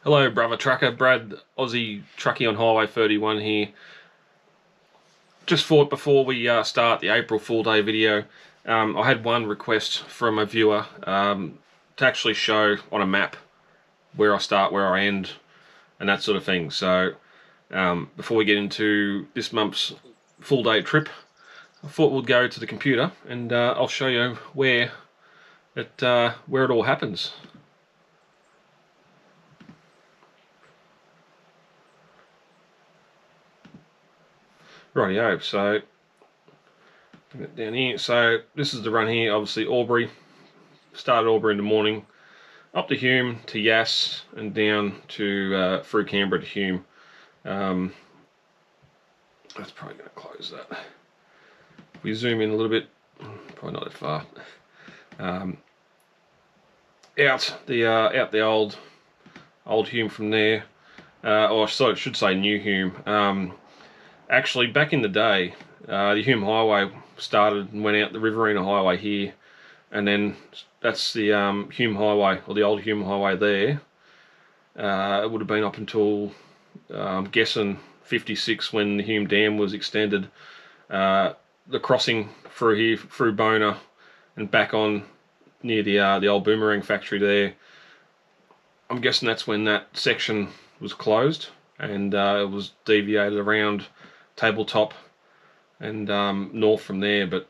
Hello, brother trucker. Brad, Aussie truckie on Highway 31 here. Just thought before we start the April Fool Day video, I had one request from a viewer to actually show on a map where I start, where I end, and that sort of thing. So before we get into this month's full day trip, I thought we'd go to the computer and I'll show you where it all happens. Rightio, so bring it down here. So this is the run here, obviously Albury. Started Albury in the morning, up to Hume to Yass and down to through Canberra to Hume. That's probably going to close that. If we zoom in a little bit, probably not that far. Out the old Hume from there, or so it should say New Hume. Actually, back in the day, the Hume Highway started and went out the Riverina Highway here, and then that's the Hume Highway, or the old Hume Highway there. It would have been up until, I'm guessing, 56 when the Hume Dam was extended. The crossing through here, through Bona, and back on near the old boomerang factory there. I'm guessing that's when that section was closed, and it was deviated around Tabletop and north from there. But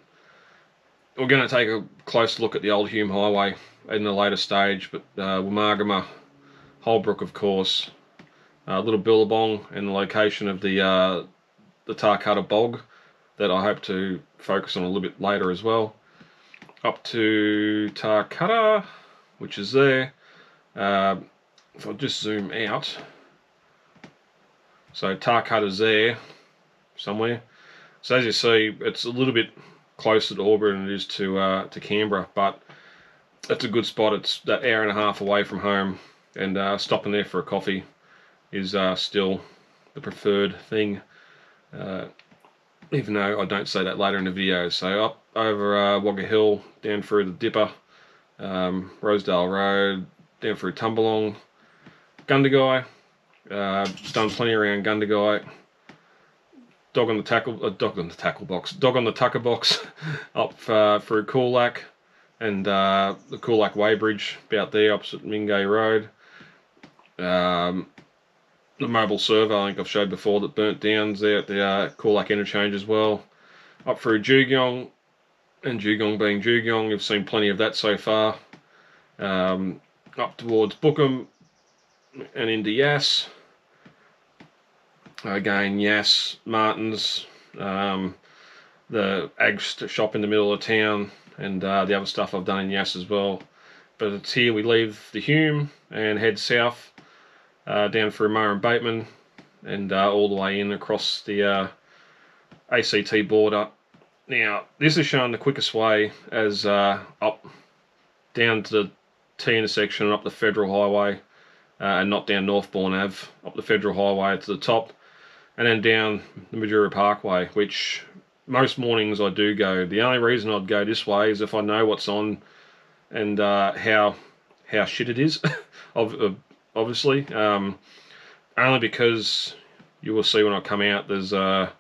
we're going to take a close look at the old Hume Highway in a later stage. But Womargama, Holbrook, of course, Little Billabong, and the location of the Tarcutta Bog that I hope to focus on a little bit later as well. Up to Tarcutta, which is there. If I just zoom out, so Tarcutta's there somewhere. So as you see, it's a little bit closer to Albury than it is to Canberra, but it's a good spot. It's that hour and a half away from home, and stopping there for a coffee is still the preferred thing, even though I don't say that later in the video. So up over Wagga Hill, down through the Dipper, Rosedale Road, down through Tumbalong, Gundagai, done plenty around Gundagai, dog on the tucker box, up through Coolac, and the Coolac Weighbridge, about there opposite Mingay Road. The mobile server, I think I've showed before, that burnt down there at the Coolac interchange as well. Up through Jugyong, and Jugyong being Jugyong, you've seen plenty of that so far. Up towards Bookham and into Yass. Again, Yass, Martins, the ag shop in the middle of town, and the other stuff I've done in Yass as well. But it's here we leave the Hume and head south, down through Murray and Bateman, and all the way in across the ACT border. Now, this is showing the quickest way as up down to the T intersection and up the Federal Highway, and not down Northbourne Ave, up the Federal Highway to the top, and then down the Majura Parkway, which most mornings I do go. The only reason I'd go this way is if I know what's on and how shit it is, obviously. Only because you will see when I come out, there's where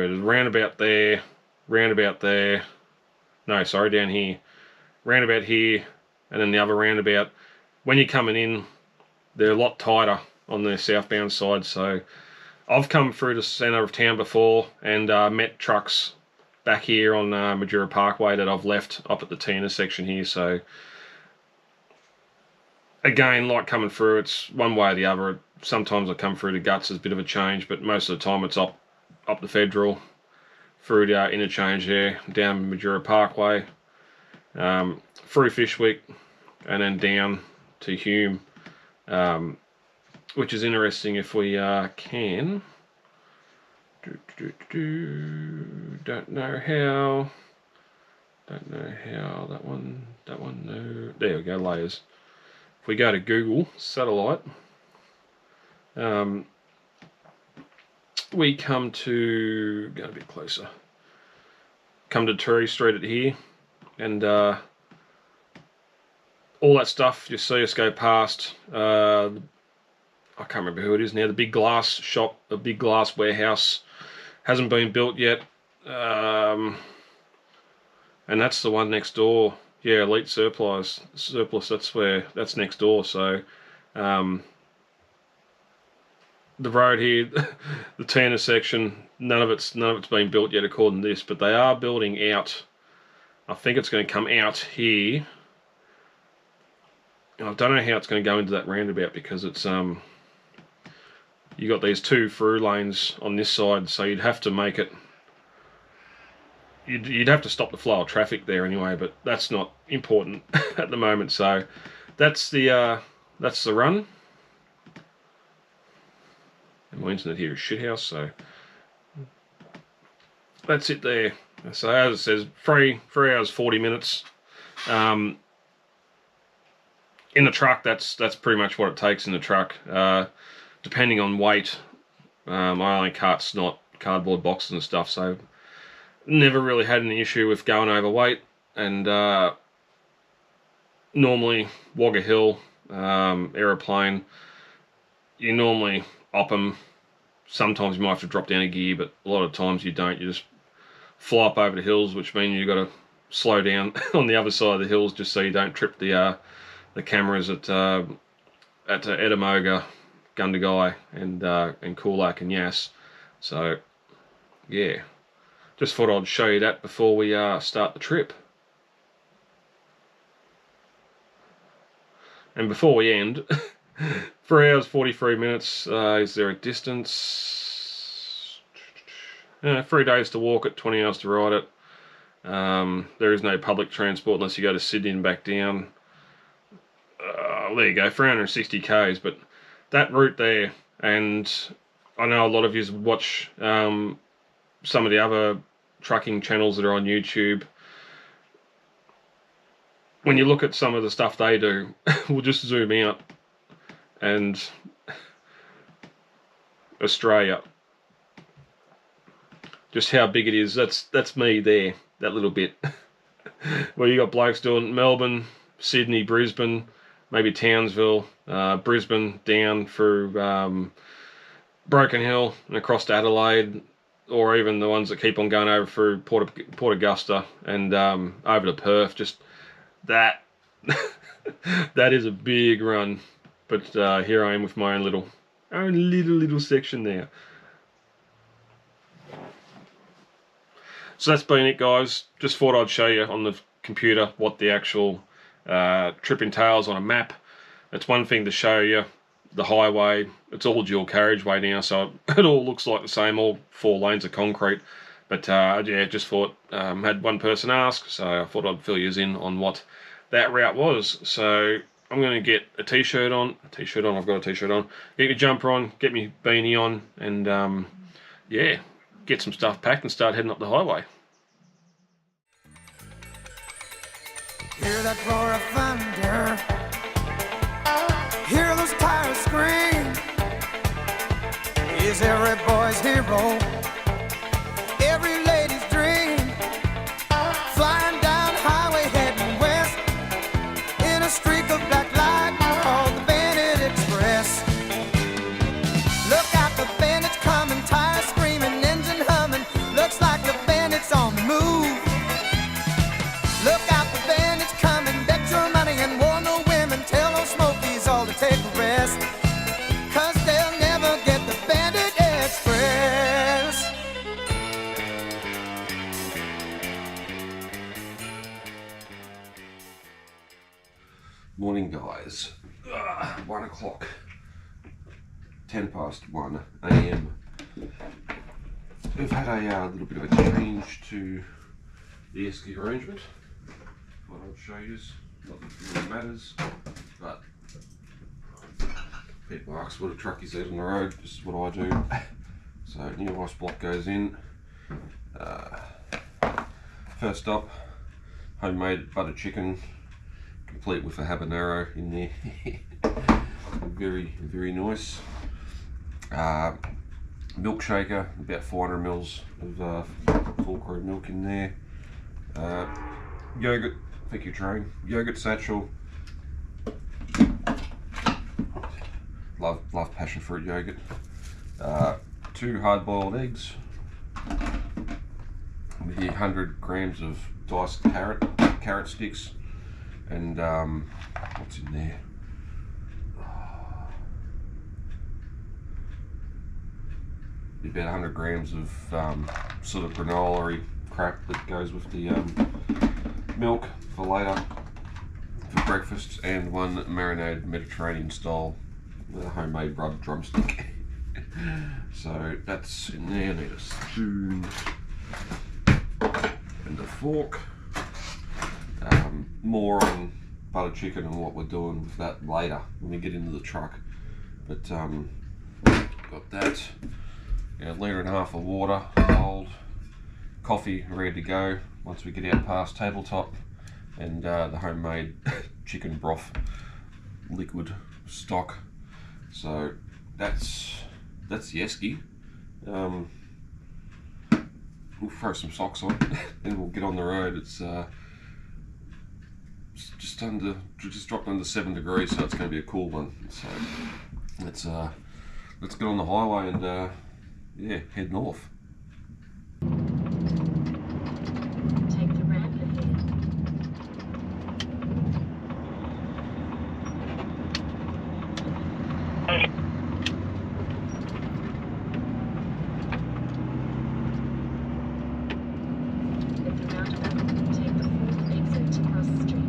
it is, roundabout there, no, sorry, down here, roundabout here, and then the other roundabout. When you're coming in, they're a lot tighter on the southbound side. So I've come through the centre of town before and met trucks back here on Majura Parkway that I've left up at the T intersection here. So again, like coming through, it's one way or the other. Sometimes I come through the guts as a bit of a change, but most of the time it's up the Federal, through the interchange there, down Majura Parkway, through Fishwick, and then down to Hume, which is interesting if we can. Don't know how that one, no. There we go, layers. If we go to Google satellite, we come to, go a bit closer, come to Turry Street at here, and all that stuff you see us go past, I can't remember who it is now, the big glass shop, a big glass warehouse, hasn't been built yet. And that's the one next door. Yeah, Elite Surplus, that's next door. So the road here, the Tanner section, none of it's been built yet according to this, but they are building out. I think it's going to come out here. I don't know how it's going to go into that roundabout, because it's you got these two through lanes on this side, so you'd have to make it. You'd have to stop the flow of traffic there anyway, but that's not important at the moment. So that's the run. And my internet here is shithouse, so that's it there. So as it says, 3 hours 40 minutes. In the truck, that's pretty much what it takes in the truck. Depending on weight, I only cart snot, cardboard boxes and stuff, so never really had an issue with going overweight. And normally Wagga Hill, aeroplane, you normally op them. Sometimes you might have to drop down a gear, but a lot of times you don't. You just fly up over the hills, which means you've got to slow down on the other side of the hills just so you don't trip the cameras at Edamoga, Gundagai, and Coolac and Yass. So yeah, just thought I'd show you that before we start the trip. And before we end, 3 hours 43 minutes. Is there a distance? 3 days to walk it, 20 hours to ride it. There is no public transport unless you go to Sydney and back down. There you go, 360 k's. But that route there, and I know a lot of you watch some of the other trucking channels that are on YouTube. When you look at some of the stuff they do, we'll just zoom out, and Australia, just how big it is. That's me there, that little bit. Well, you got blokes doing Melbourne, Sydney, Brisbane, maybe Townsville, Brisbane down through Broken Hill and across to Adelaide, or even the ones that keep on going over through Port Augusta and over to Perth. Just that that is a big run. But here I am with my own little section there. So that's been it, guys. Just thought I'd show you on the computer what the actual trip entails on a map. It's one thing to show you the highway. It's all dual carriageway now, so it all looks like the same, all 4 lanes of concrete. But yeah, just thought, had one person ask, so I thought I'd fill you in on what that route was. So I'm going to get a t-shirt on, I've got a t-shirt on, get your jumper on, get me beanie on, and yeah, get some stuff packed and start heading up the highway. Hear that roar of thunder, hear those tires scream. Is every boy's hero, every lady's dream. Flying down the highway heading west, in a streak of black light called the Bandit Express. Look out, the bandits coming, tires screaming, engine humming. Looks like the bandits on the move. Look out, the bandits coming, bet your money and war no women. Tell those smokies all to take a rest, 'cause they'll never get the Bandit Express. Morning, guys. 1 o'clock, 1:10 a.m. We've had a little bit of a change to the esky arrangement. What I'll show you is not that it really matters, but people ask what a truck is on the road. This is what I do. So new ice block goes in. First up, homemade butter chicken, complete with a habanero in there. very nice. Milk shaker, about 400 mils of full cream milk in there. Yogurt, thank you train. Yogurt satchel. love passion fruit yogurt. 2 hard-boiled eggs. Maybe 100 grams of diced carrot sticks, and what's in there? About 100 grams of sort of granola-y crap that goes with the milk for later for breakfast, and 1 marinated Mediterranean style homemade rub drumstick. So that's in there. I need a spoon and a fork. More on butter chicken and what we're doing with that later when we get into the truck. But got that. A litre and a half of water, cold. Coffee ready to go once we get out past tabletop, and the homemade chicken broth liquid stock. So that's the esky. We'll throw some socks on and we'll get on the road. It's just dropped under 7 degrees, so it's going to be a cool one. So let's get on the highway and yeah, head north. Take the ramp ahead. At the roundabout, take the 4th exit to cross the street.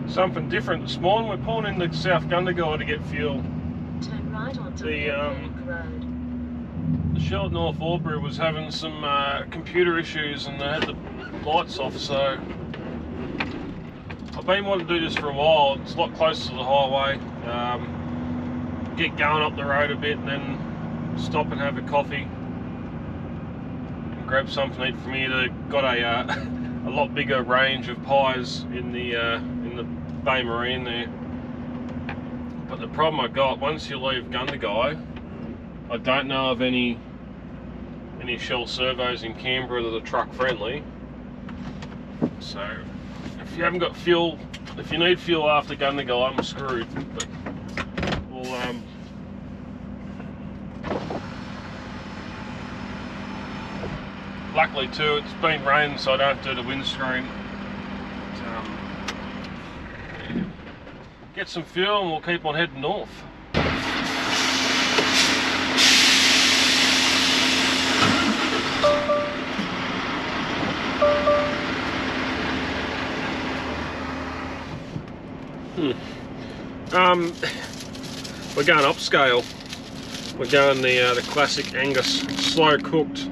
Something different this morning. We're pulling into South Gundagai to get fuel. Turn right onto The, Bank Road. The Shell at North Albury was having some computer issues and they had the lights off, so I've been wanting to do this for a while. It's a lot closer to the highway. Get going up the road a bit and then stop and have a coffee and grab something to eat from here. They've got a lot bigger range of pies in the Bay Marine there. But the problem I got, once you leave Gundagai, I don't know of any Shell servos in Canberra that are truck friendly. So if you haven't got fuel, if you need fuel after Gundagai, I'm screwed. But we'll luckily too, it's been raining, so I don't have to do the windscreen. Get some fuel and we'll keep on heading north. We're going upscale. We're going the classic Angus slow cooked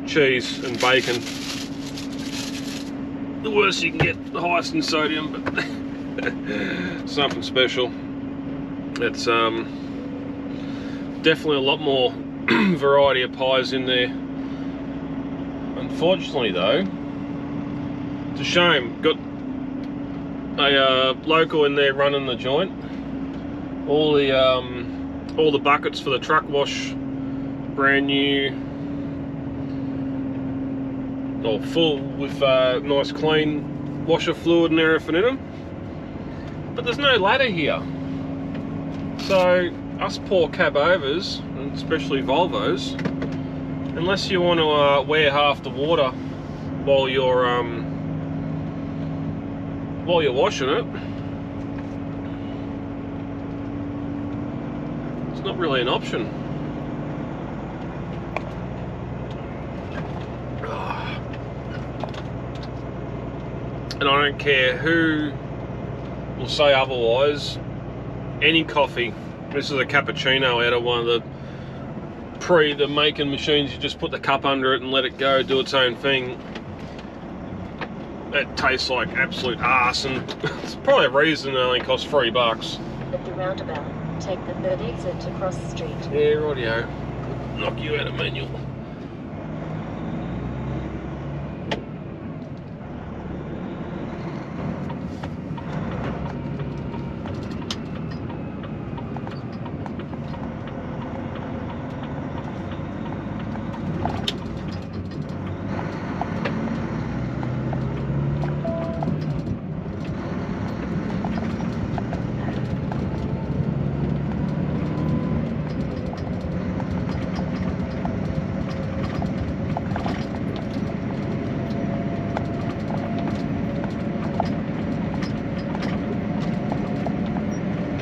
cheese and bacon. The worst you can get, the highest in sodium, but something special. It's definitely a lot more variety of pies in there. Unfortunately though, it's a shame. Got a local in there running the joint. All the buckets for the truck wash, brand new. All full with nice clean washer fluid and everything in them, but there's no ladder here, so us poor cab overs, and especially Volvos, unless you want to wear half the water while you're washing it, it's not really an option. And I don't care who will say otherwise, any coffee, this is a cappuccino out of one of the the making machines, you just put the cup under it and let it go, do its own thing. It tastes like absolute arse, and it's probably a reason it only costs $3. At the roundabout, take the third exit to cross the street. Yeah, rightio. Knock you out of manual.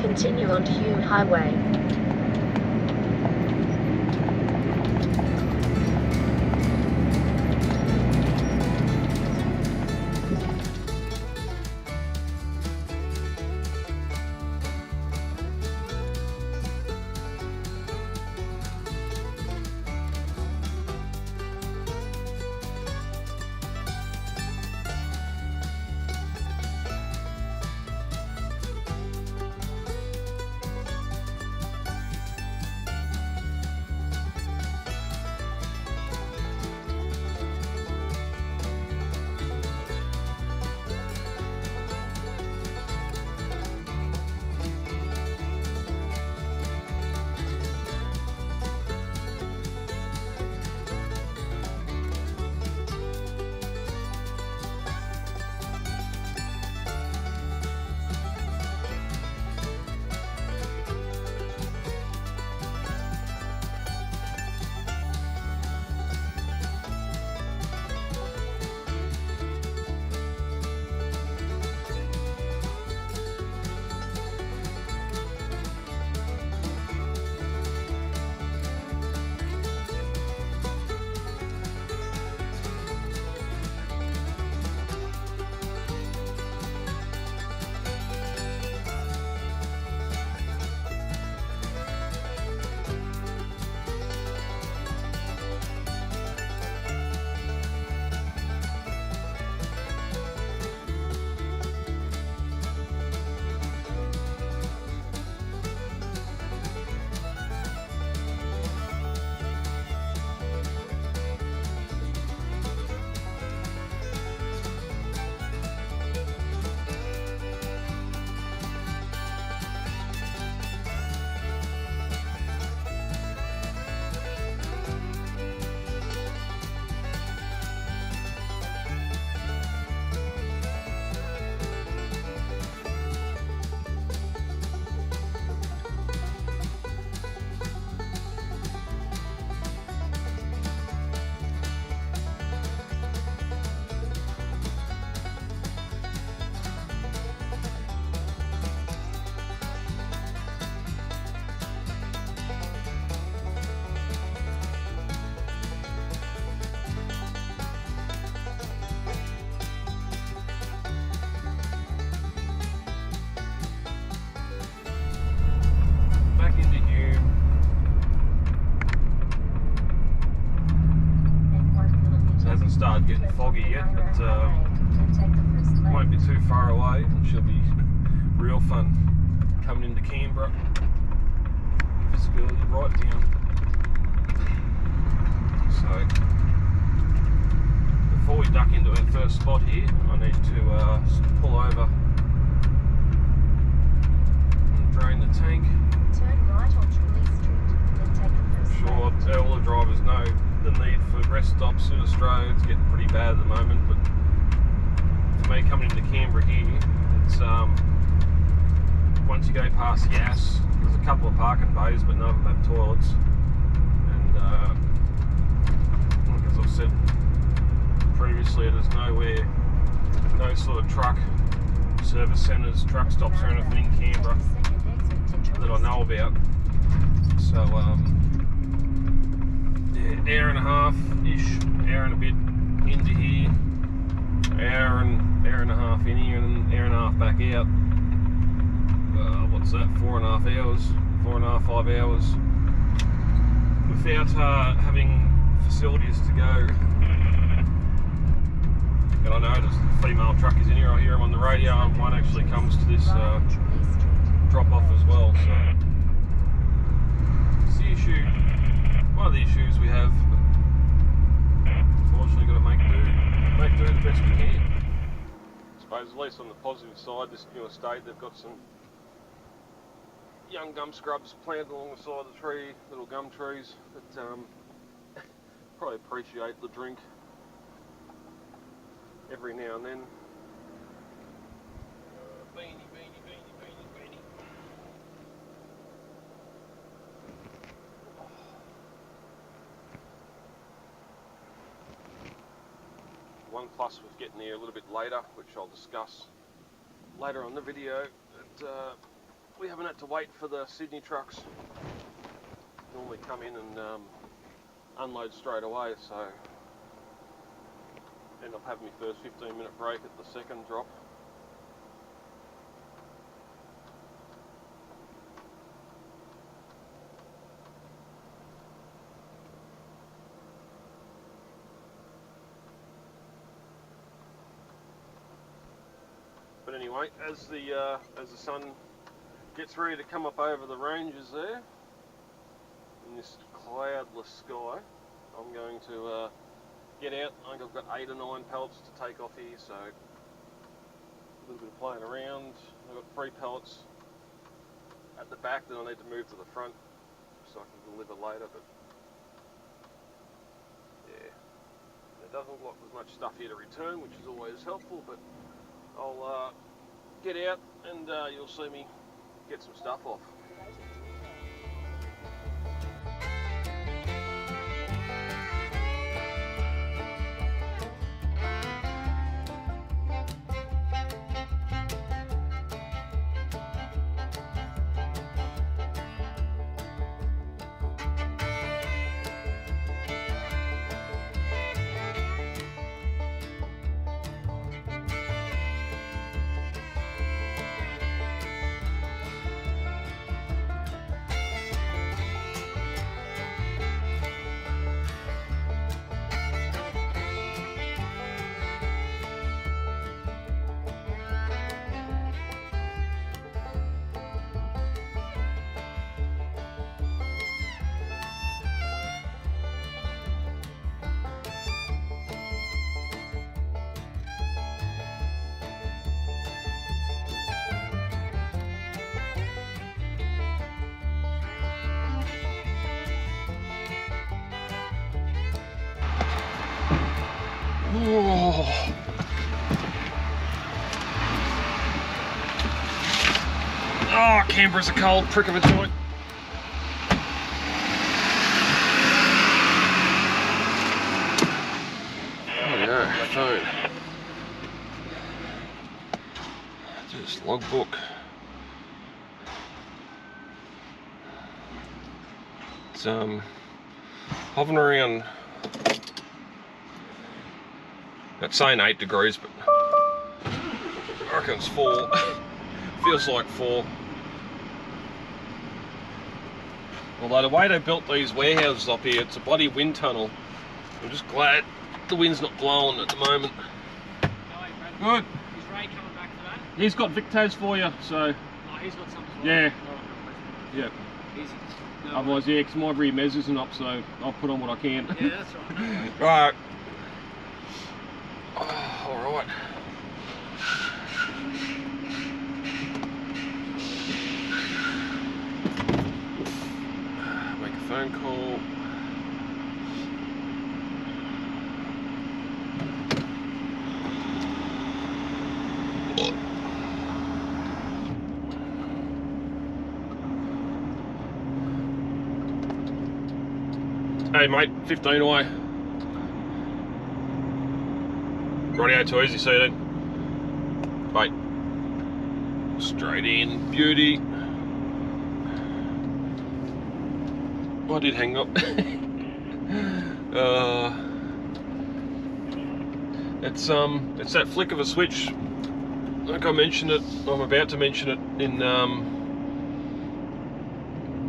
Continue on Hume Highway. Started getting foggy yet, but won't be too far away, and she'll be real fun coming into Canberra. Visibility right down. So before we duck into our first spot here, I need to pull over and drain the tank. Turn right on Julie Street, then take the first Sure, left. all the drivers know the need for rest stops in Australia. It's getting pretty bad at the moment, but for me coming into Canberra here, it's once you go past Yass, there's a couple of parking bays, but none of them have toilets. And like as I've said previously, there's nowhere, no sort of truck service centres, truck stops or anything in Canberra that I know about. So yeah, hour and a half-ish, hour and a bit into here, hour and a half in here, and an hour and a half back out. What's that, 4.5 hours, 4.5, 5 hours. without having facilities to go. And I noticed the female truckers in here, I hear them on the radio, and one actually comes to this drop off as well, so it's the issue, one of the issues we have, but unfortunately got to make do the best we can. I suppose at least on the positive side, this new estate, they've got some young gum scrubs planted along the side of the tree, little gum trees that probably appreciate the drink every now and then. Beanie. One plus with getting here a little bit later, which I'll discuss later on the video, that we haven't had to wait for the Sydney trucks. Normally come in and unload straight away, so end up having my first 15-minute break at the second drop. But anyway, as the sun gets ready to come up over the ranges there, in this cloudless sky, I'm going to get out. I think I've got 8 or 9 pellets to take off here, so a little bit of playing around. I've got 3 pellets at the back that I need to move to the front so I can deliver later, but yeah, there doesn't look like there's much stuff here to return, which is always helpful, but I'll get out and you'll see me get some stuff off. Oh, Canberra's a cold prick of a joint. There we go, phone. Just logbook. It's hovering around, that's saying 8 degrees, but I reckon it's 4. Feels like 4. Although the way they built these warehouses up here, it's a bloody wind tunnel. I'm just glad the wind's not blowing at the moment. Good. Is Ray coming back for that? He's got Victos for you, so Oh, he's got something. yeah. Oh, Yeah. easy. No Otherwise, yeah, because my rear mez isn't up, so I'll put on what I can. Yeah, that's right. Right. Oh, all right. Make a phone call. Hey mate, 15 away. Rightio, too easy, see you then. Bye. Straight in, beauty. I did hang up. It's that flick of a switch. I think I mentioned it, I'm about to mention it in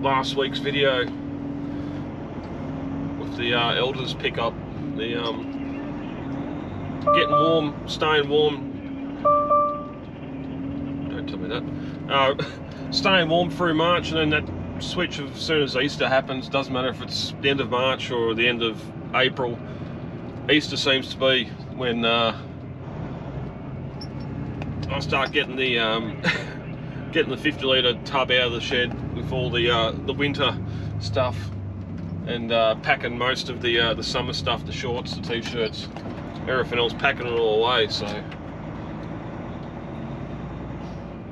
last week's video. the elders pick up. The getting warm, staying warm. Don't tell me that. Staying warm through March, and then that switch as soon as Easter happens. Doesn't matter if it's the end of March or the end of April. Easter seems to be when I start getting the getting the 50 litre tub out of the shed with all the winter stuff, and packing most of the summer stuff, the shorts, the t-shirts, everything else, packing it all away. So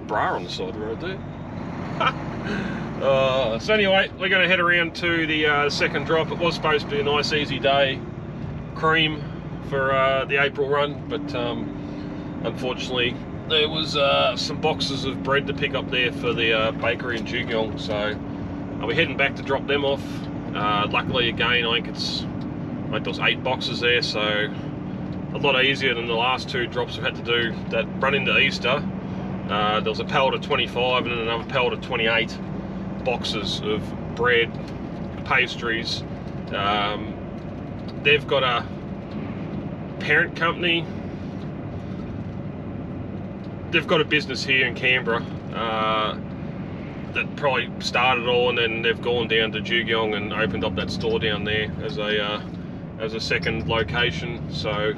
bra on the side of the road there. So anyway, we're going to head around to the second drop. It was supposed to be a nice easy day, cream for the April run, but unfortunately there was some boxes of bread to pick up there for the bakery in Jugyong, so I'll be heading back to drop them off. Luckily again, I think there was 8 boxes there, so a lot easier than the last 2 drops we've had to do that run into Easter. There was a pallet of 25 and then another pallet of 28 boxes of bread, pastries. They've got a parent company. They've got a business here in Canberra that probably started it all, and then they've gone down to Jugyong and opened up that store down there as a second location. So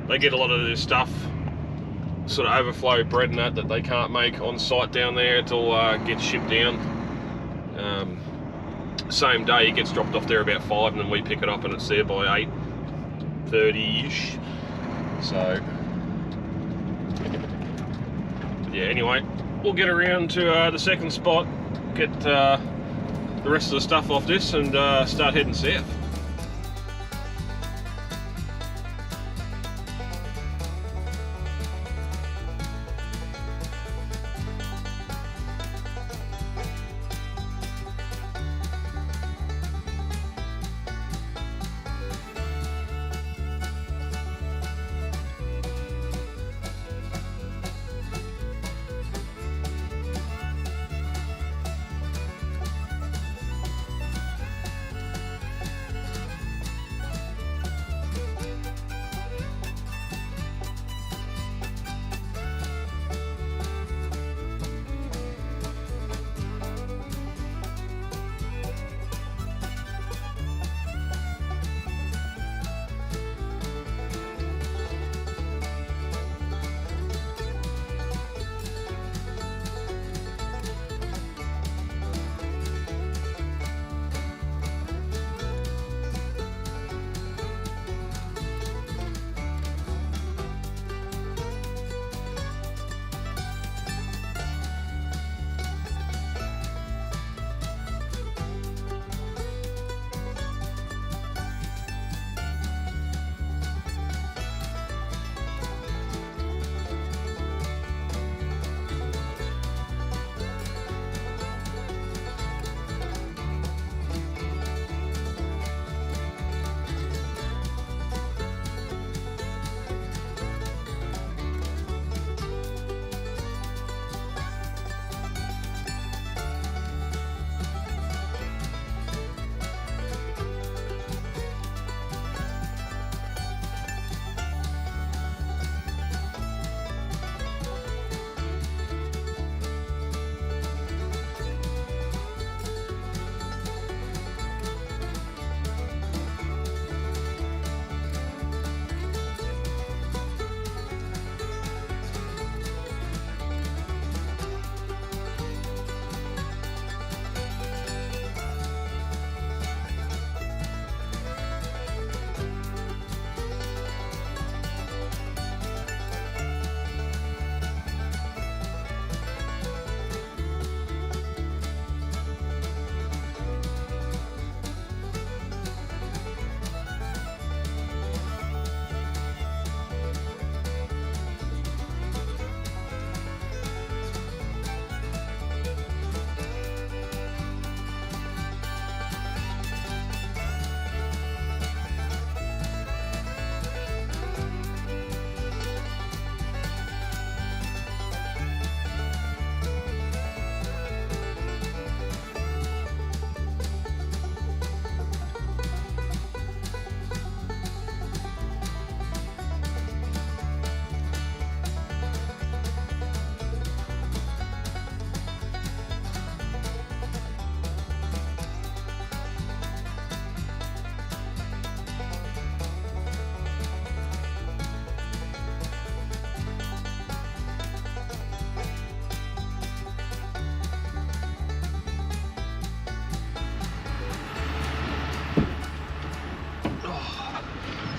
they get a lot of their stuff, sort of overflow bread and that they can't make on site down there. It all gets shipped down. Same day, it gets dropped off there about 5, and then we pick it up and it's there by 8:30ish. So yeah, anyway, we'll get around to the second spot, get the rest of the stuff off this, and start heading south.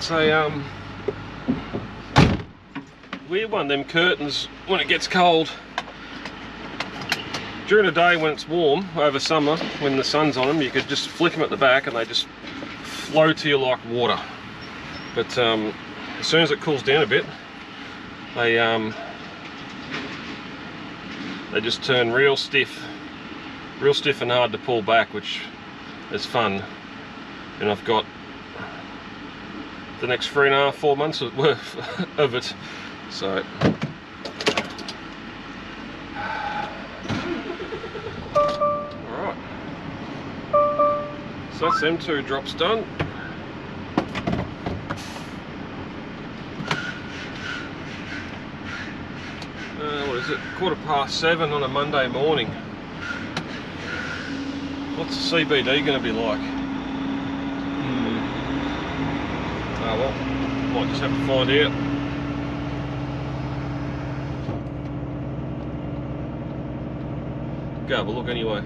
It's a weird one, them curtains when it gets cold. During the day when it's warm, over summer, when the sun's on them, you could just flick them at the back and they just flow to you like water. But as soon as it cools down a bit, they just turn real stiff and hard to pull back, which is fun. And I've got the next 3.5-4 months worth of it. So alright. So that's them 2 drops done. What is it? 7:15 on a Monday morning. What's the CBD going to be like? Oh well, might just have to find out. Go have a look anyway.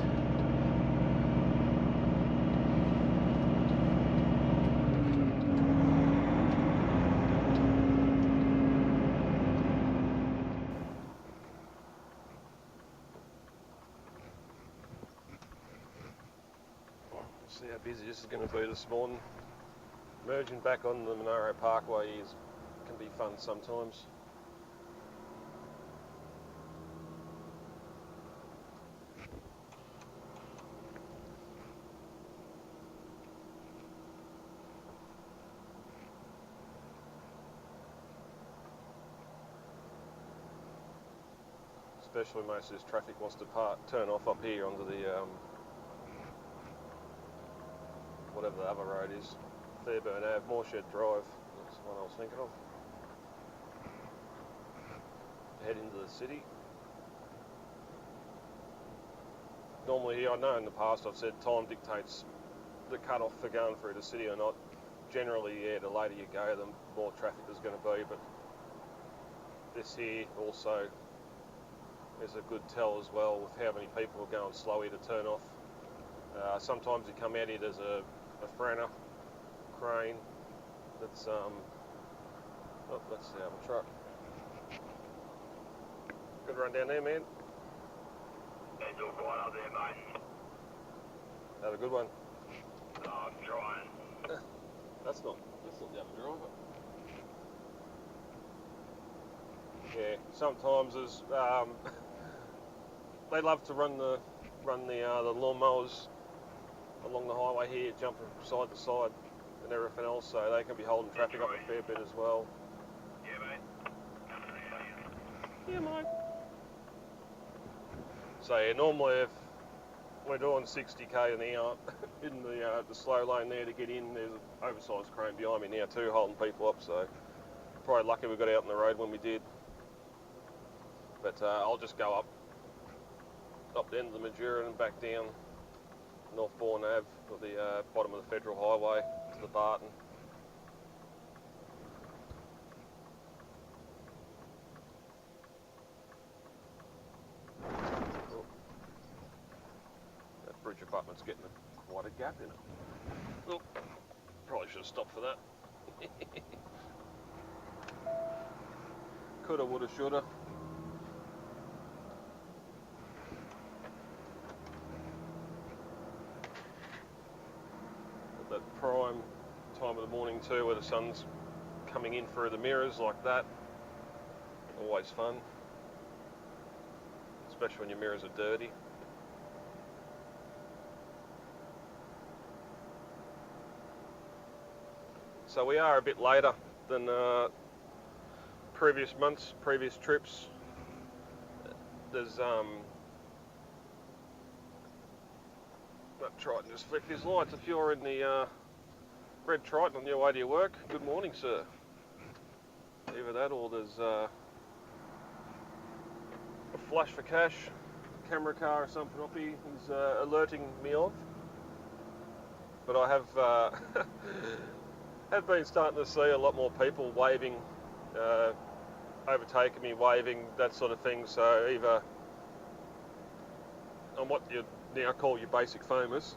See how busy this is going to be this morning. Merging back on the Monaro Parkway can be fun sometimes. Especially most of this traffic wants to turn off up here onto the whatever the other road is, Fairburn Ave, Mooreshed Drive, that's the one I was thinking of. Head into the city. Normally here, I know in the past I've said time dictates the cut-off for going through the city or not. Generally, yeah, the later you go, the more traffic there's going to be, but this here also is a good tell as well with how many people are going slow here to turn off. Sometimes you come out here, there's a franner crane that's oh, that's the other truck. Good run down there, man. It's all quiet up there, mate. Have a good one. No, I'm trying. That's not the other driver. Yeah, sometimes there's they love to run the lawnmowers along the highway here, jumping from side to side and everything else, so they can be holding traffic up a fair bit as well. Yeah, mate. Yeah, mate. So yeah, normally if we're doing 60k an hour in the slow lane there to get in, there's an oversized crane behind me now too, holding people up, so probably lucky we got out on the road when we did. But I'll just go up the end of the Majura and back down Northbourne Ave, or the bottom of the Federal Highway to the Barton. Oh. That bridge abutment's getting quite a gap in it. Oh. Probably should have stopped for that. Coulda, woulda, shoulda. That prime time of the morning too, where the sun's coming in through the mirrors like that. Always fun, especially when your mirrors are dirty. So we are a bit later than previous months, previous trips. There's Triton just flicked his lights. If you're in the red Triton on your way to your work, good morning, sir. Either that or there's a flush for cash, camera car or something up here he's alerting me of. But I have been starting to see a lot more people waving, overtaking me, waving, that sort of thing. So either on what you now call your basic famous,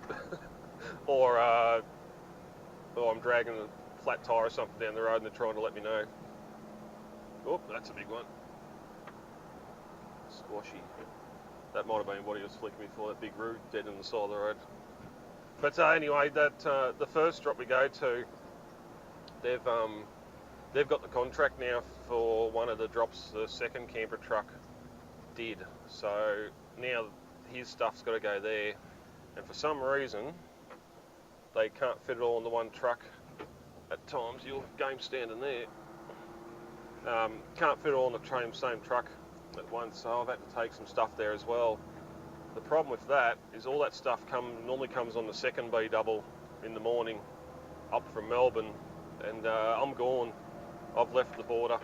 or I'm dragging a flat tyre or something down the road and they're trying to let me know. Oh, that's a big one. Squashy. That might have been what he was flicking me for, that big root dead on the side of the road. But anyway, that the first drop we go to, they've got the contract now for one of the drops the second Canberra truck did. So now his stuff's got to go there, and for some reason they can't fit it all in the one truck. At times, your game standing there, can't fit it all in the same truck at once, so I've had to take some stuff there as well. The problem with that is all that stuff normally comes on the second B double in the morning up from Melbourne, and I'm gone. I've left the border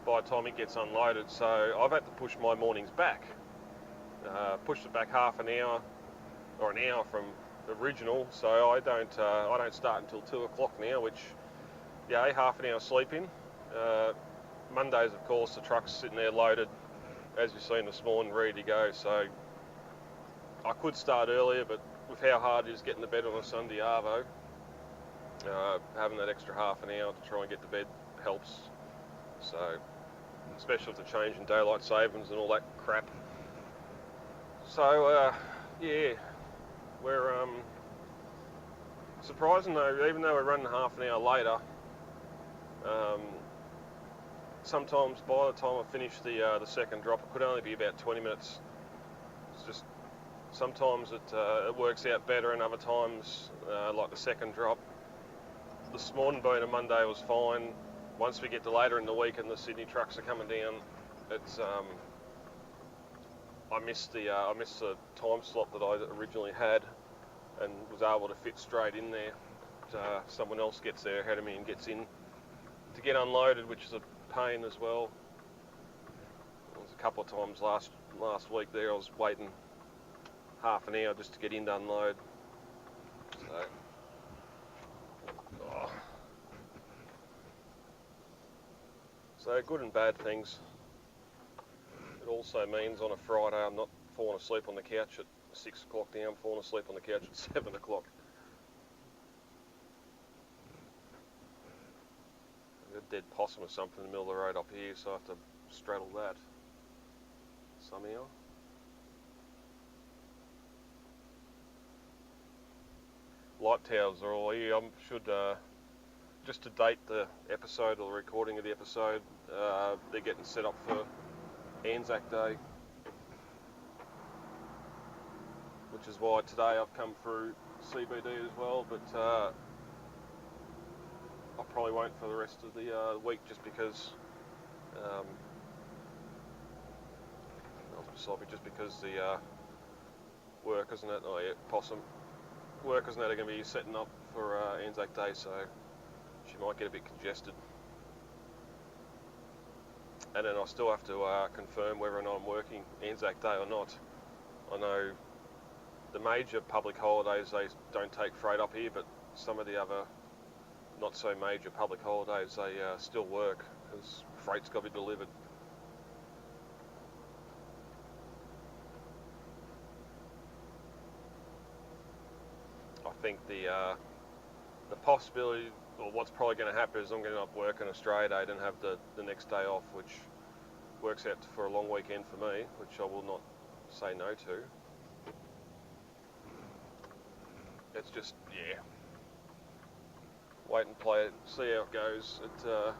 by the time it gets unloaded, so I've had to push my mornings back. Pushed it back half an hour or an hour from the original, so I don't start until 2 o'clock now, which, yeah, half an hour sleeping. Mondays, of course, the truck's sitting there loaded, as you've seen this morning, ready to go, so I could start earlier, but with how hard it is getting to bed on a Sunday arvo, having that extra half an hour to try and get to bed helps. So, especially with the change in daylight savings and all that crap. So, yeah, we're surprising though, even though we're running half an hour later, sometimes by the time I finish the second drop, it could only be about 20 minutes. It's just sometimes it works out better, and other times, like the second drop. This morning being a Monday was fine. Once we get to later in the week and the Sydney trucks are coming down, it's I missed the time slot that I originally had, and was able to fit straight in there. Someone else gets there ahead of me and gets in to get unloaded, which is a pain as well. There was a couple of times last week there I was waiting half an hour just to get in to unload. So good and bad things. It also means on a Friday I'm not falling asleep on the couch at 6 o'clock now, I'm falling asleep on the couch at 7 o'clock. There's a dead possum or something in the middle of the road up here, so I have to straddle that somehow. Light towers are all here. I should, just to date the episode or the recording of the episode, they're getting set up for ANZAC Day, which is why today I've come through CBD as well, but I probably won't for the rest of the week, just because the work, isn't it? Oh yeah, possum. Workers now are going to be setting up for ANZAC Day, so she might get a bit congested. And then I still have to confirm whether or not I'm working ANZAC Day or not. I know the major public holidays, they don't take freight up here, but some of the other not so major public holidays, they still work, because freight's got to be delivered. I think the possibility, or what's probably going to happen, is I'm going to end up working Australia Day and have the next day off, which works out for a long weekend for me, which I will not say no to. It's just, yeah, wait and play it, see how it goes. I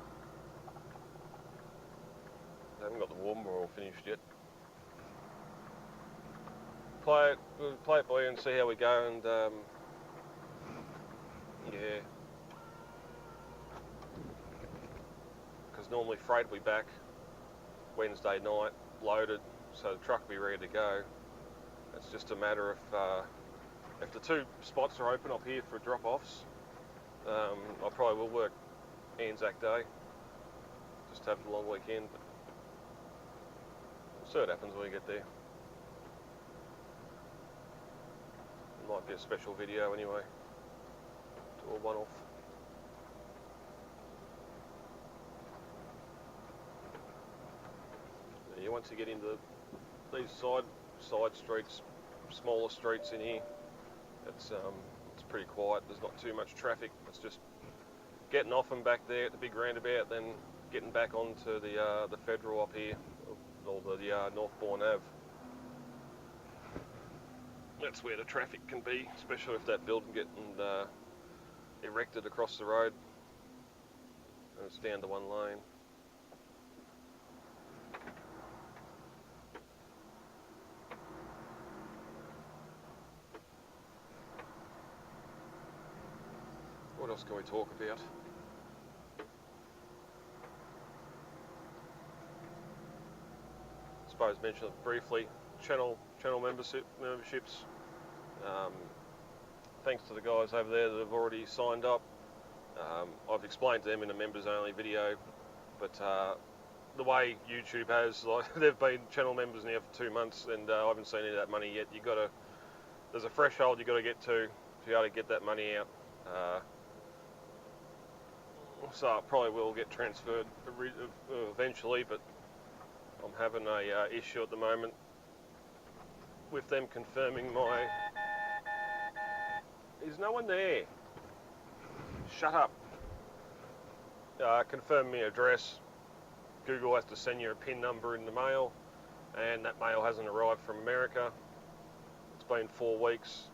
haven't got the warm all finished yet. Play it by ear and see how we go, and yeah, because normally freight will be back Wednesday night loaded, so the truck will be ready to go. It's just a matter of if the two spots are open up here for drop-offs, I probably will work ANZAC Day, just have the long weekend, but we'll see what happens when we get there. It might be a special video anyway, or a one-off. Yeah, once you get into these side streets, smaller streets in here, it's pretty quiet. There's not too much traffic. It's just getting off them back there at the big roundabout, then getting back onto the federal up here, or the Northbourne Ave. That's where the traffic can be, especially if that building getting erected across the road and it's down to one lane. What else can we talk about? I suppose mention it briefly. Channel memberships. Thanks to the guys over there that have already signed up. I've explained to them in a members only video, but the way YouTube has, like, they've been channel members now for 2 months, and I haven't seen any of that money yet. There's a threshold you got to get to be able to get that money out. So it probably will get transferred eventually, but I'm having a issue at the moment with them confirming my... Is no one there? Shut up. Confirm my address. Google has to send you a PIN number in the mail, and that mail hasn't arrived from America. It's been 4 weeks.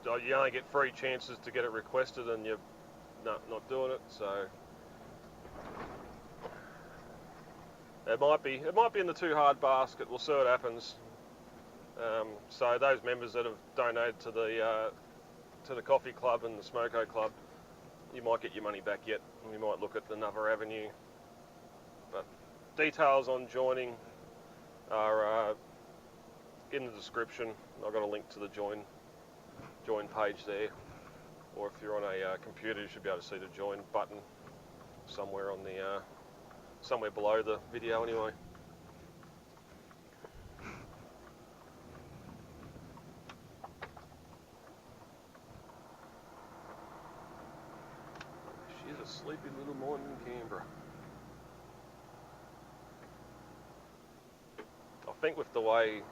You only get 3 chances to get it requested, and you're not doing it, so it might be in the too hard basket. We'll see what happens. So those members that have donated to the coffee club and the smoko club, you might get your money back yet, and we might look at another avenue. But details on joining are in the description. I've got a link to the join page there, or if you're on a computer, you should be able to see the join button somewhere on the somewhere below the video anyway. She's a sleepy little morning in Canberra. I think with the way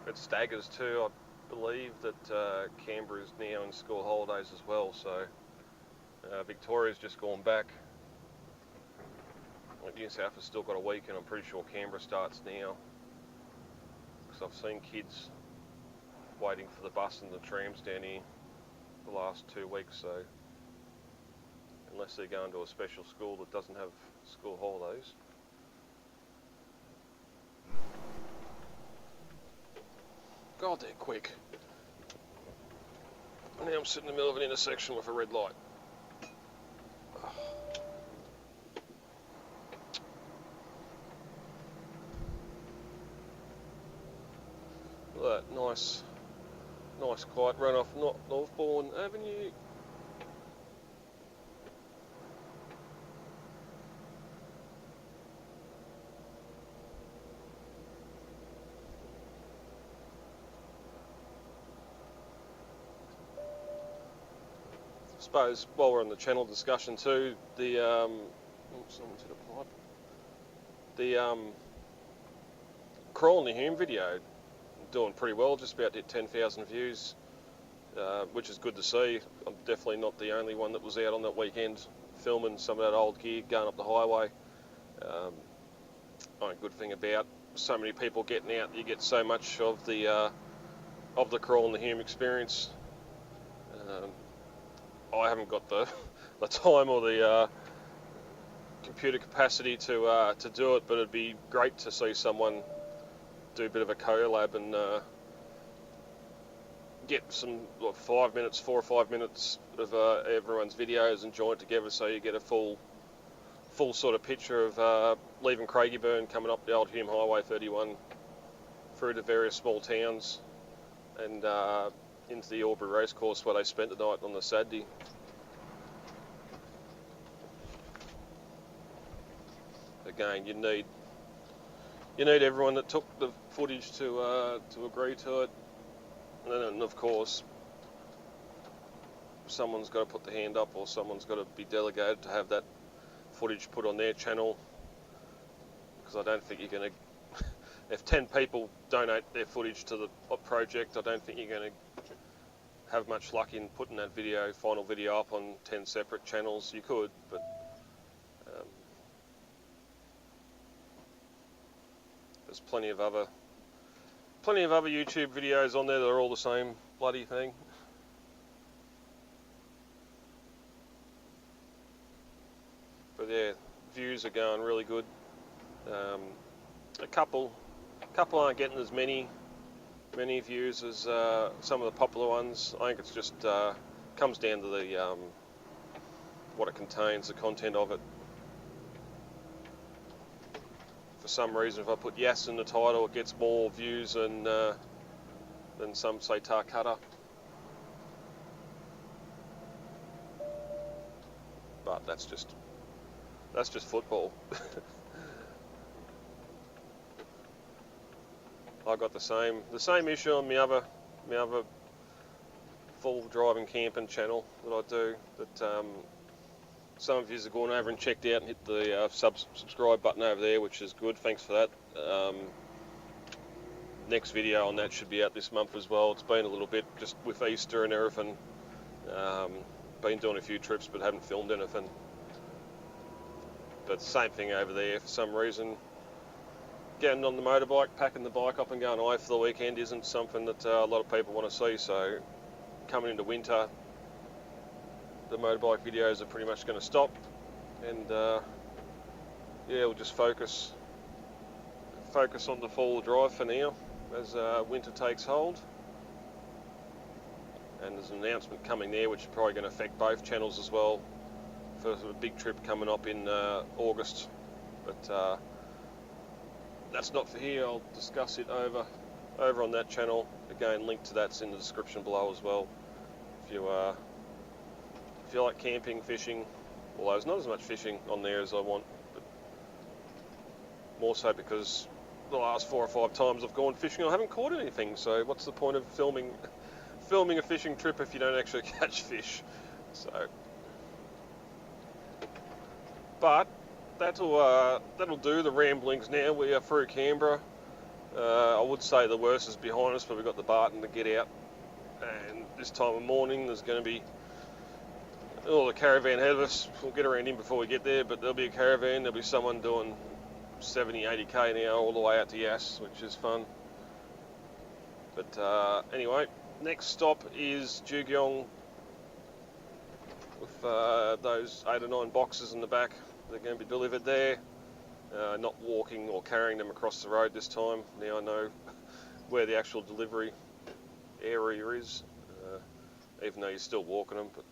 it staggers too, I believe that Canberra is now in school holidays as well, so Victoria's just gone back. New South has still got a week, and I'm pretty sure Canberra starts now, because I've seen kids waiting for the bus and the trams down here the last 2 weeks, so unless they're going to a special school that doesn't have school holidays. God, they're quick. And now I'm sitting in the middle of an intersection with a red light. Look at that nice quiet run off Northbourne Avenue. I suppose while we're on the channel discussion too, someone's hit a pipe. The Crawl in the Hume video doing pretty well, just about to hit 10,000 views, which is good to see. I'm definitely not the only one that was out on that weekend filming some of that old gear going up the highway. A good thing about so many people getting out, you get so much of the Crawl in the Hume experience. I haven't got the time or the computer capacity to do it, but it'd be great to see someone do a bit of a collab and get some 4 or 5 minutes of everyone's videos and join it together, so you get a full sort of picture of leaving Craigieburn, coming up the old Hume Highway 31 through to various small towns and into the Albury Racecourse where they spent the night on the Saturday. Again, you need everyone that took the footage to agree to it, and then of course someone's got to put the hand up, or someone's got to be delegated to have that footage put on their channel, because I don't think you're going to, if 10 people donate their footage to the project, I don't think you're going to have much luck in putting that final video up on 10 separate channels. You could, but there's plenty of other YouTube videos on there that are all the same bloody thing. But yeah, views are going really good. A couple aren't getting as many views as some of the popular ones. I think it's just comes down to the what it contains, the content of it. For some reason, if I put Yas in the title, it gets more views than some say Tarcutta. But that's just football. I got the same issue on my other full driving camping channel that I do. That some of you have gone over and checked out and hit the subscribe button over there, which is good. Thanks for that. Next video on that should be out this month as well. It's been a little bit just with Easter and everything. Been doing a few trips but haven't filmed anything. But same thing over there for some reason. Getting on the motorbike, packing the bike up and going away for the weekend isn't something that a lot of people want to see. So coming into winter, the motorbike videos are pretty much going to stop, and yeah, we'll just focus on the four-wheel drive for now as winter takes hold. And there's an announcement coming there which is probably going to affect both channels as well for a big trip coming up in August, but that's not for here. I'll discuss it over on that channel. Again, link to that's in the description below as well. If you like camping, fishing, although there's not as much fishing on there as I want, but more so because the last 4 or 5 times I've gone fishing I haven't caught anything, so what's the point of filming a fishing trip if you don't actually catch fish? So, but that'll do the ramblings now. We are through Canberra. I would say the worst is behind us, but we've got the Barton to get out, and this time of morning there's going to be the caravan ahead of us. We'll get around in before we get there, but there'll be a caravan. There'll be someone doing 70-80k an hour all the way out to Yas, which is fun. But anyway, next stop is Jugyong with those 8 or 9 boxes in the back. They're going to be delivered there. Not walking or carrying them across the road this time. Now I know where the actual delivery area is, even though you're still walking them. But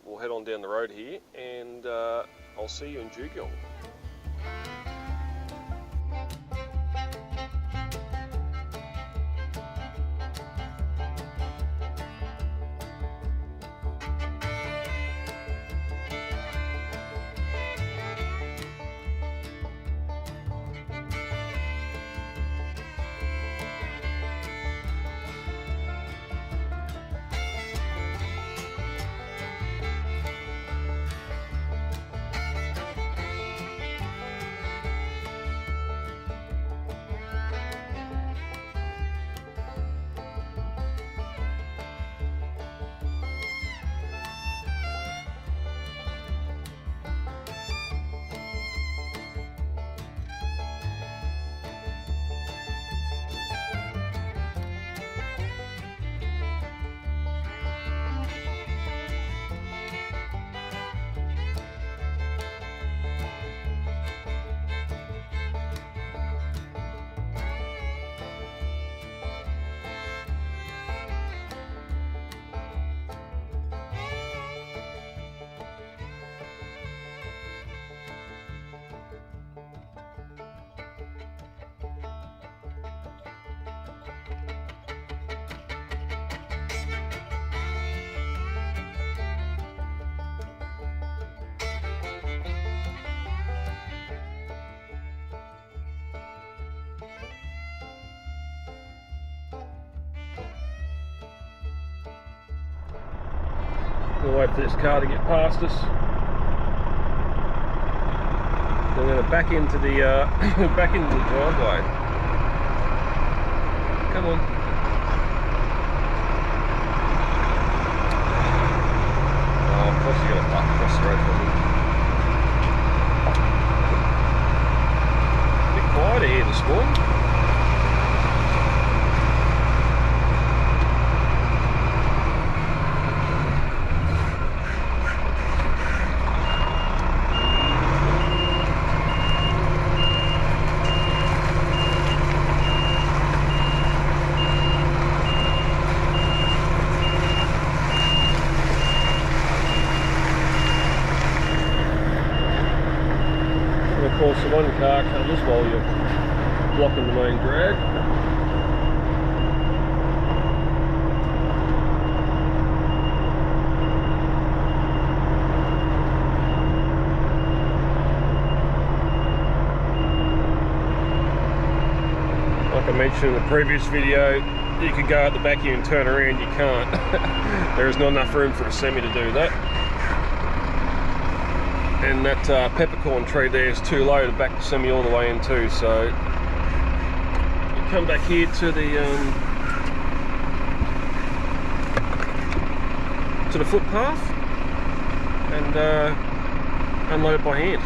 we'll head on down the road here, and I'll see you in Jugyong. We'll wait for this car to get past us. Then we're going to back into the driveway. Come on. one car covers while you're blocking the main drag. Like I mentioned in the previous video, you could go at the back here and turn around, you can't. There is not enough room for a semi to do that. And that peppercorn tree there is too low to back the semi all the way in too, so you come back here to the footpath and unload it by hand.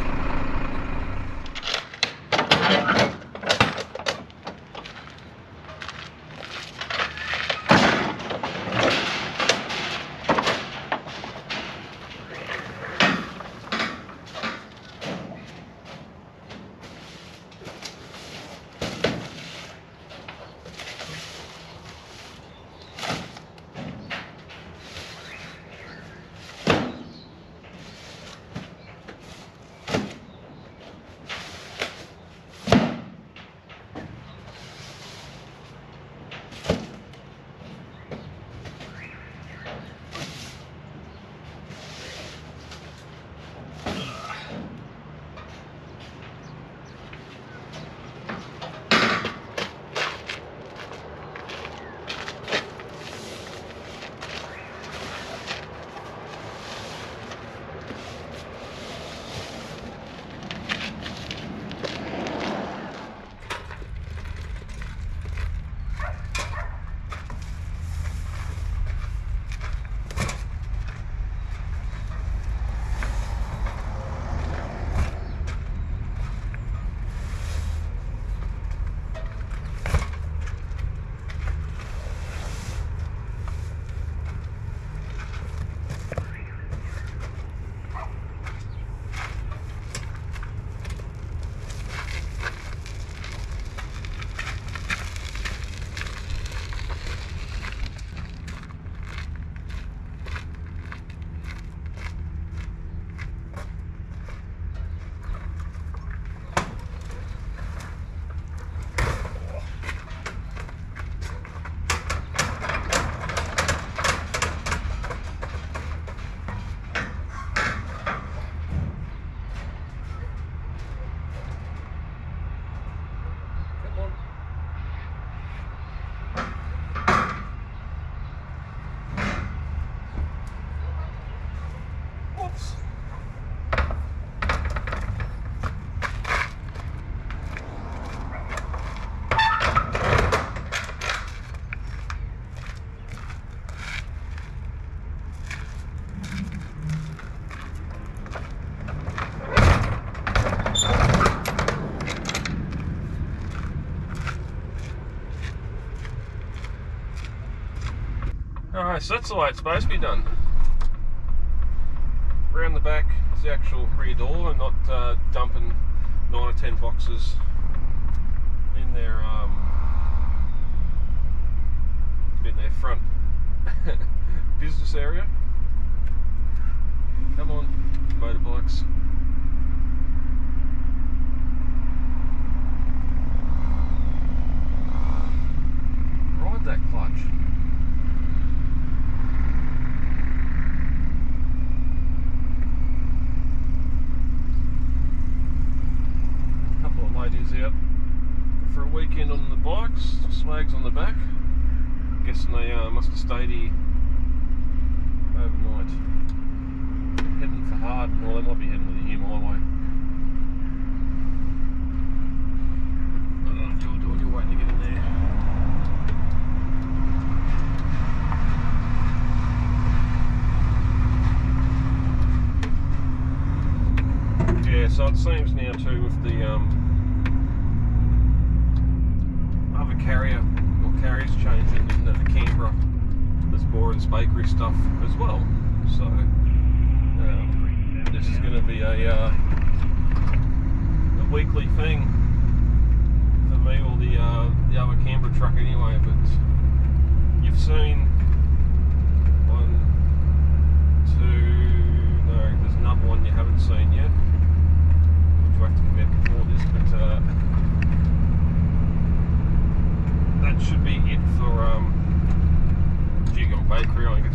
Alright, so that's the way it's supposed to be done. Around the back is the actual rear door, and not dumping 9 or 10 boxes in their front business area. Come on, motorbikes. Ride that clutch. Ladies out for a weekend on the bikes, swags on the back. Guessing they must have stayed here overnight. Heading for Harden, well, they might be heading to the Hume Highway. I don't know what you're doing, you're waiting to get in there. Yeah, so it seems now too with the other carrier or carriers changing in Canberra, there's more of this bakery stuff as well. So this is going to be a weekly thing for me or the other Canberra truck anyway. But you've seen 1, 2, no, there's another one you haven't seen yet, which will have to come out before this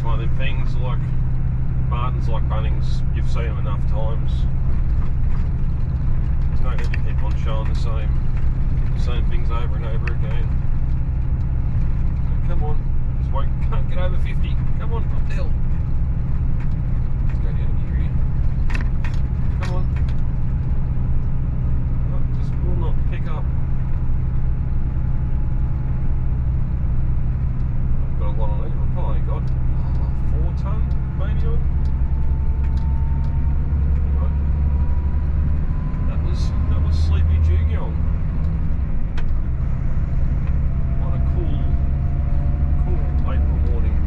one of them things like Martin's, like Bunnings. You've seen them enough times. There's no need to keep on showing the same things over and over again. So come on, can't get over 50. Come on, up the hill. Let's go down here. Come on. No, just will not pick up. I've got a lot on it. I've probably got 4 tonne maybe on. Anyway, that was Sleepy Jugyeong. What a cool April morning.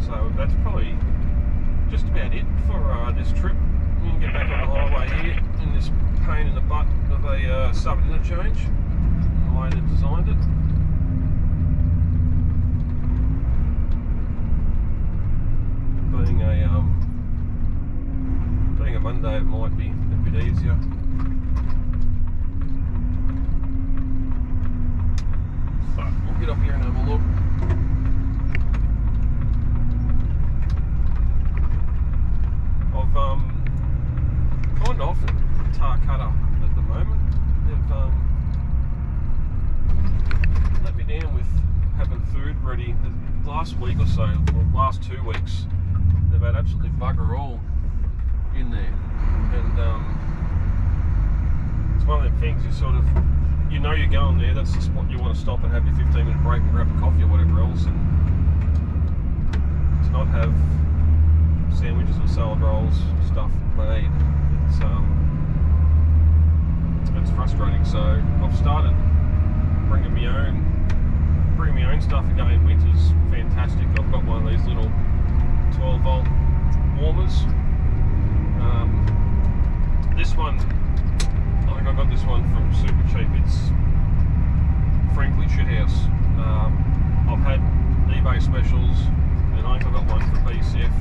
So that's probably just about it for this trip. We can get back on the highway here in this pain in the butt of a southern interchange, the way they've designed it. Being a Monday, it might be a bit easier. But we'll get up here and have a look. I've kind of off at Tarcutta at the moment. They've let me down with having food ready. The last week or so, or last 2 weeks, they've had absolutely bugger all in there, and it's one of them things. You know you're going there. That's the spot you want to stop and have your 15-minute break and grab a coffee or whatever else, and to not have sandwiches or salad rolls stuff made, it's frustrating. So I've started bringing my own stuff again. Winter's fantastic. I've got one of these little 12-volt warmers. This one, I think I got this one from Super Cheap. It's frankly shithouse. I've had eBay specials, and I think I got one from BCF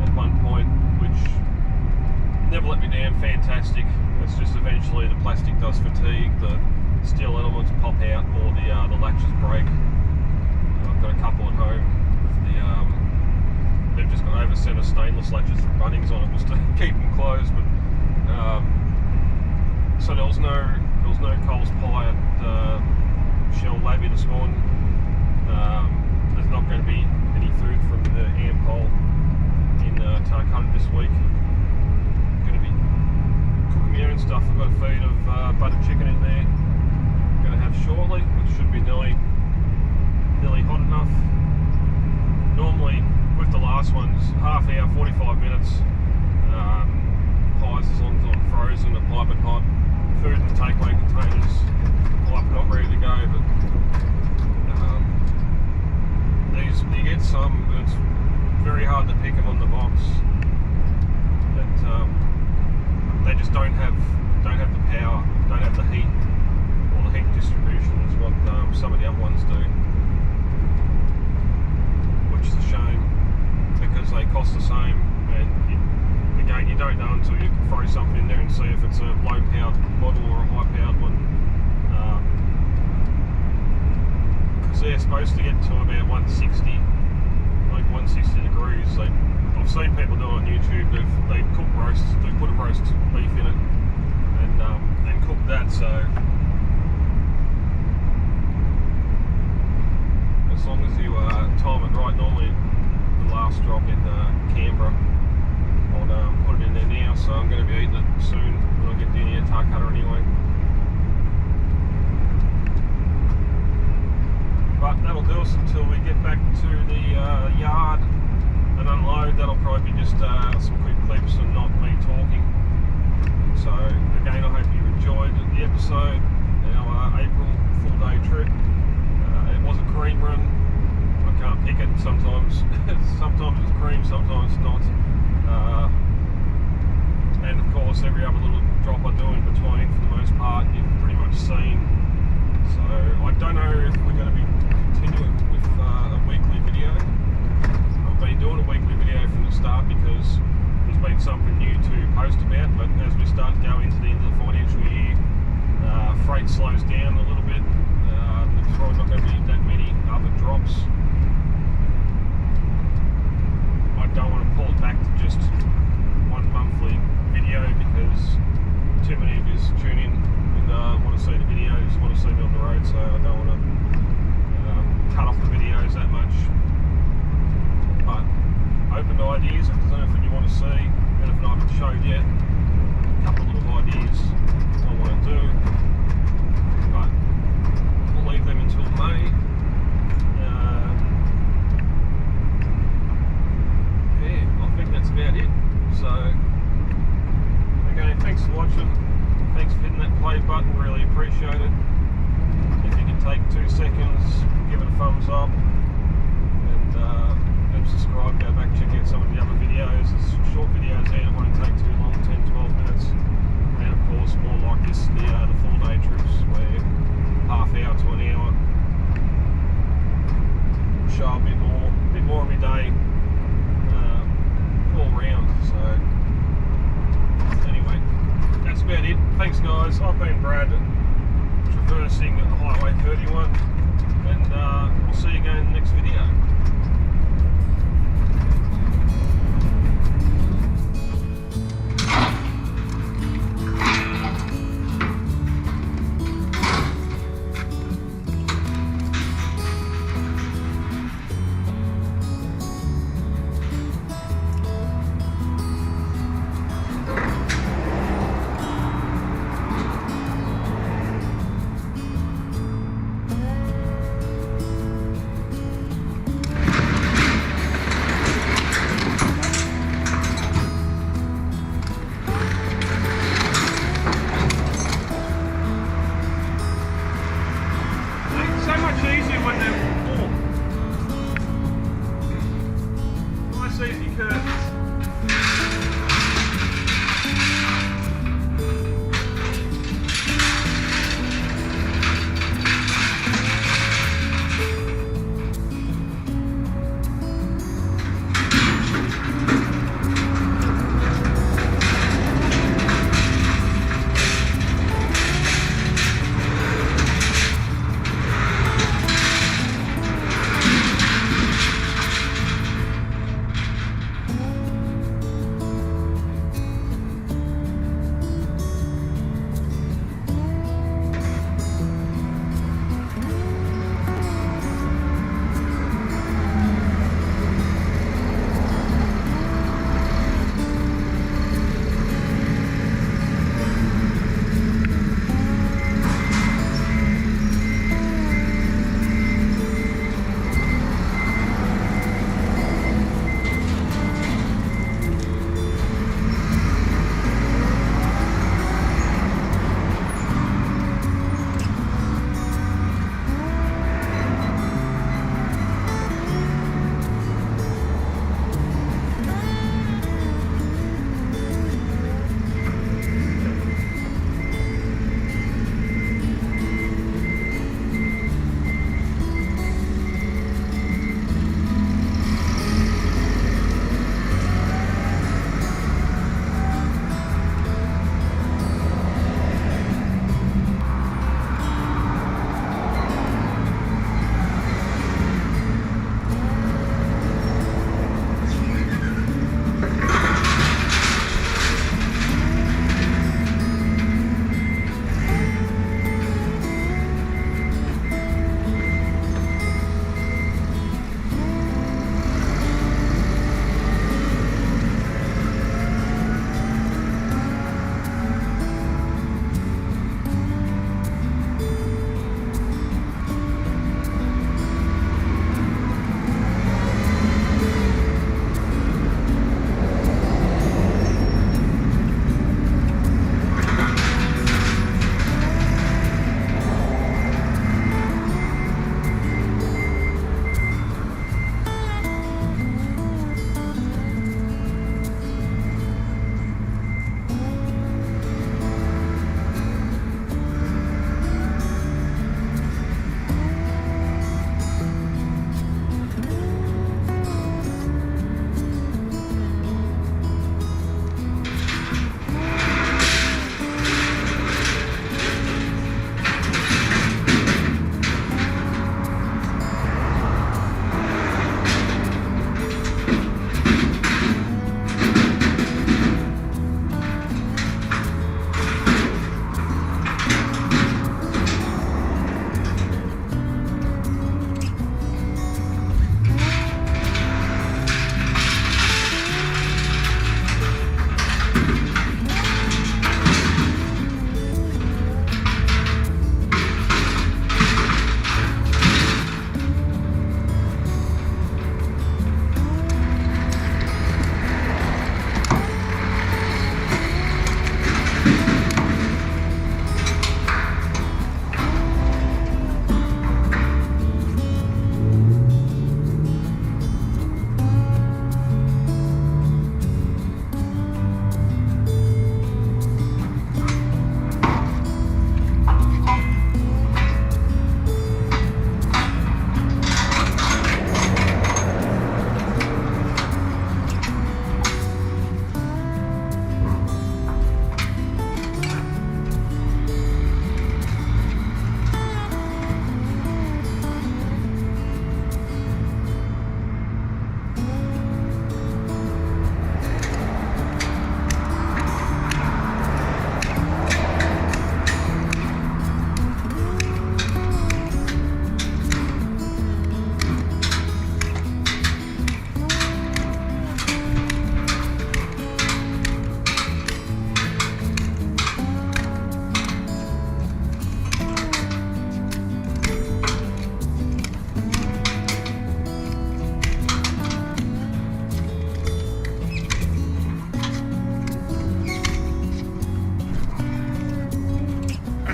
at one point, which never let me down. Fantastic. It's just eventually the plastic does fatigue, the steel elements pop out, or the latches break. I've got a couple at home with they've just got over center stainless latches from Bunnings on it just to keep them closed. But so there was no Coles pie at Shell Labby this morning. There's not going to be any food from the amp hole in Tarcutta this week. I'm going to be cooking my own stuff. I've got a feed of buttered chicken in there. I'm going to have shortly, which should be nearly hot enough. Normally, with the last ones, half hour, 45 minutes. Pies, as long as I'm frozen, are piping hot. Food in the takeaway containers, piping hot, ready to go. But these, you get some, it's very hard to pick them on the box. That they just don't have the power, don't have the heat, or the heat distribution is what some of the other ones do, which is a shame because they cost the same. And again, you don't know until you throw something in there and see if it's a low powered model or a high powered one, because they're supposed to get to about 160, like 160 degrees. I've seen people do it on YouTube. They cook roasts, they put a roast beef in it and cook that. So as long as you time it right, normally the last drop in Canberra, I'll put it in there now. So I'm going to be eating it soon when I get down here to Tarcutta anyway. But that'll do us until we get back to the yard and unload. That'll probably be just some quick clips and not me talking. So again, I hope you enjoyed the episode, our April full day trip. It was a cream run. I can't pick it. Sometimes it's cream, sometimes it's not. And of course every other little drop I do in between, for the most part, you've pretty much seen. So I don't know if we're going to be continuing with a weekly video. I've been doing a weekly video from the start because there's been something new to post about, but as we start to go into the end of the financial year, watching. Thanks for hitting that play button, really appreciate it. If you can take 2 seconds, give it a thumbs up, and subscribe, go back check out some of the other videos. There's short videos there that won't take too long, 10-12 minutes. And of course more like this, the full day trips where half hour to an hour. Show a bit more of my day all round. So anyway, that's about it. Thanks guys, I've been Brad, traversing Highway 31, and we'll see you again in the next video.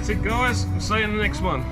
That's it, guys. See you in the next one.